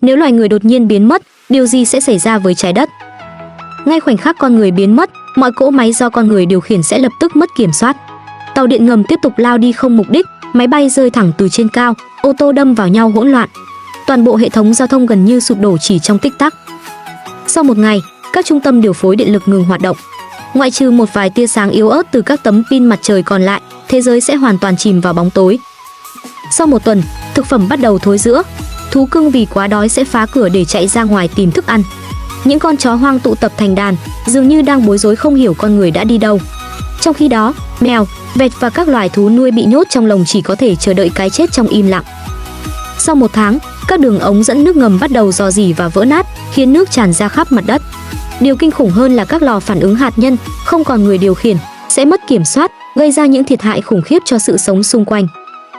Nếu loài người đột nhiên biến mất, điều gì sẽ xảy ra với trái đất? Ngay khoảnh khắc con người biến mất, mọi cỗ máy do con người điều khiển sẽ lập tức mất kiểm soát. Tàu điện ngầm tiếp tục lao đi không mục đích, máy bay rơi thẳng từ trên cao, ô tô đâm vào nhau hỗn loạn. Toàn bộ hệ thống giao thông gần như sụp đổ chỉ trong tích tắc. Sau một ngày, các trung tâm điều phối điện lực ngừng hoạt động. Ngoại trừ một vài tia sáng yếu ớt từ các tấm pin mặt trời còn lại, thế giới sẽ hoàn toàn chìm vào bóng tối. Sau một tuần, thực phẩm bắt đầu thối rữa. Thú cưng vì quá đói sẽ phá cửa để chạy ra ngoài tìm thức ăn. Những con chó hoang tụ tập thành đàn, dường như đang bối rối không hiểu con người đã đi đâu. Trong khi đó, mèo, vẹt và các loài thú nuôi bị nhốt trong lồng chỉ có thể chờ đợi cái chết trong im lặng. Sau một tháng, các đường ống dẫn nước ngầm bắt đầu rò rỉ và vỡ nát, khiến nước tràn ra khắp mặt đất. Điều kinh khủng hơn là các lò phản ứng hạt nhân không còn người điều khiển, sẽ mất kiểm soát, gây ra những thiệt hại khủng khiếp cho sự sống xung quanh.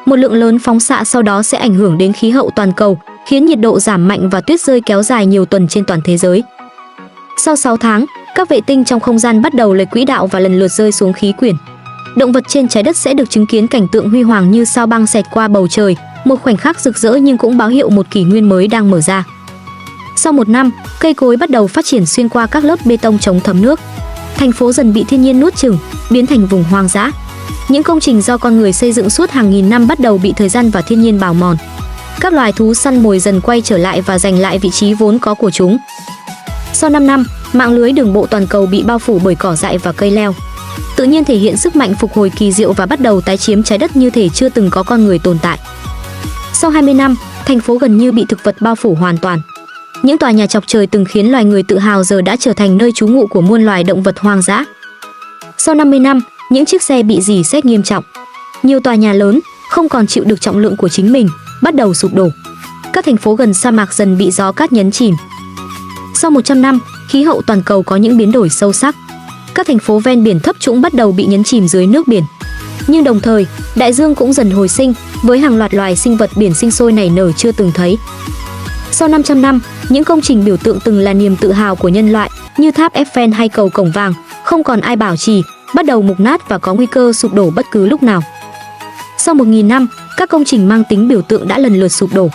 Một lượng lớn phóng xạ sau đó sẽ ảnh hưởng đến khí hậu toàn cầu, khiến nhiệt độ giảm mạnh và tuyết rơi kéo dài nhiều tuần trên toàn thế giới. Sau 6 tháng, các vệ tinh trong không gian bắt đầu lệch quỹ đạo và lần lượt rơi xuống khí quyển. Động vật trên trái đất sẽ được chứng kiến cảnh tượng huy hoàng như sao băng xẹt qua bầu trời, một khoảnh khắc rực rỡ nhưng cũng báo hiệu một kỷ nguyên mới đang mở ra. Sau một năm, cây cối bắt đầu phát triển xuyên qua các lớp bê tông chống thấm nước. Thành phố dần bị thiên nhiên nuốt chửng, biến thành vùng hoang dã. Những công trình do con người xây dựng suốt hàng nghìn năm bắt đầu bị thời gian và thiên nhiên bào mòn. Các loài thú săn mồi dần quay trở lại và giành lại vị trí vốn có của chúng. Sau 5 năm, mạng lưới đường bộ toàn cầu bị bao phủ bởi cỏ dại và cây leo. Tự nhiên thể hiện sức mạnh phục hồi kỳ diệu và bắt đầu tái chiếm trái đất như thể chưa từng có con người tồn tại. Sau 20 năm, thành phố gần như bị thực vật bao phủ hoàn toàn. Những tòa nhà chọc trời từng khiến loài người tự hào giờ đã trở thành nơi trú ngụ của muôn loài động vật hoang dã. Sau 50 năm, những chiếc xe bị rỉ sét nghiêm trọng. Nhiều tòa nhà lớn không còn chịu được trọng lượng của chính mình, bắt đầu sụp đổ. Các thành phố gần sa mạc dần bị gió cát nhấn chìm. Sau 100 năm, khí hậu toàn cầu có những biến đổi sâu sắc. Các thành phố ven biển thấp trũng bắt đầu bị nhấn chìm dưới nước biển. Nhưng đồng thời, đại dương cũng dần hồi sinh với hàng loạt loài sinh vật biển sinh sôi nảy nở chưa từng thấy. Sau 500 năm, những công trình biểu tượng từng là niềm tự hào của nhân loại như tháp Eiffel hay cầu Cổng Vàng không còn ai bảo trì, bắt đầu mục nát và có nguy cơ sụp đổ bất cứ lúc nào. Sau 1000 năm, các công trình mang tính biểu tượng đã lần lượt sụp đổ.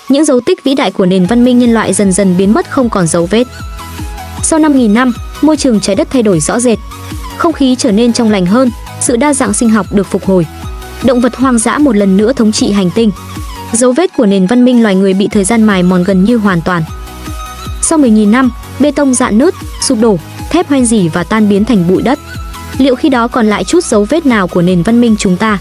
Những dấu tích vĩ đại của nền văn minh nhân loại dần dần biến mất không còn dấu vết. Sau 5000 năm, môi trường trái đất thay đổi rõ rệt. Không khí trở nên trong lành hơn, sự đa dạng sinh học được phục hồi. Động vật hoang dã một lần nữa thống trị hành tinh. Dấu vết của nền văn minh loài người bị thời gian mài mòn gần như hoàn toàn. Sau 10.000 năm, bê tông rạn nứt, sụp đổ, thép hoen rỉ và tan biến thành bụi đất. Liệu khi đó còn lại chút dấu vết nào của nền văn minh chúng ta?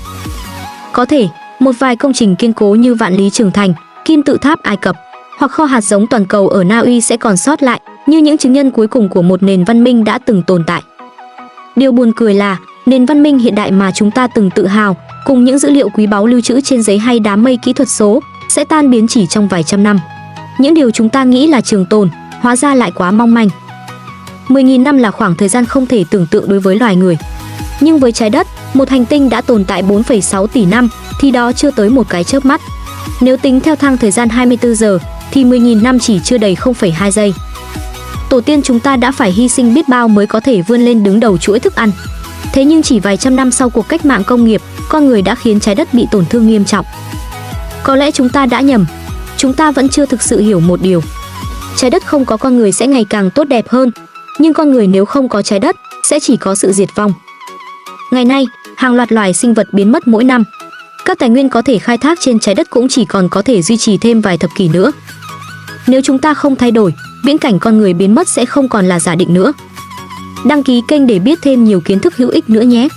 Có thể, một vài công trình kiên cố như Vạn Lý Trường Thành, Kim Tự Tháp Ai Cập hoặc kho hạt giống toàn cầu ở Na Uy sẽ còn sót lại như những chứng nhân cuối cùng của một nền văn minh đã từng tồn tại. Điều buồn cười là nền văn minh hiện đại mà chúng ta từng tự hào, cùng những dữ liệu quý báu lưu trữ trên giấy hay đám mây kỹ thuật số, sẽ tan biến chỉ trong vài trăm năm. Những điều chúng ta nghĩ là trường tồn, hóa ra lại quá mong manh. 10.000 năm là khoảng thời gian không thể tưởng tượng đối với loài người. Nhưng với trái đất, một hành tinh đã tồn tại 4,6 tỷ năm, thì đó chưa tới một cái chớp mắt. Nếu tính theo thang thời gian 24 giờ, thì 10.000 năm chỉ chưa đầy 0,2 giây. Tổ tiên chúng ta đã phải hy sinh biết bao mới có thể vươn lên đứng đầu chuỗi thức ăn. Thế nhưng chỉ vài trăm năm sau cuộc cách mạng công nghiệp, con người đã khiến trái đất bị tổn thương nghiêm trọng. Có lẽ chúng ta đã nhầm. Chúng ta vẫn chưa thực sự hiểu một điều. Trái đất không có con người sẽ ngày càng tốt đẹp hơn, nhưng con người nếu không có trái đất sẽ chỉ có sự diệt vong. Ngày nay, hàng loạt loài sinh vật biến mất mỗi năm. Các tài nguyên có thể khai thác trên trái đất cũng chỉ còn có thể duy trì thêm vài thập kỷ nữa. Nếu chúng ta không thay đổi, viễn cảnh con người biến mất sẽ không còn là giả định nữa. Đăng ký kênh để biết thêm nhiều kiến thức hữu ích nữa nhé.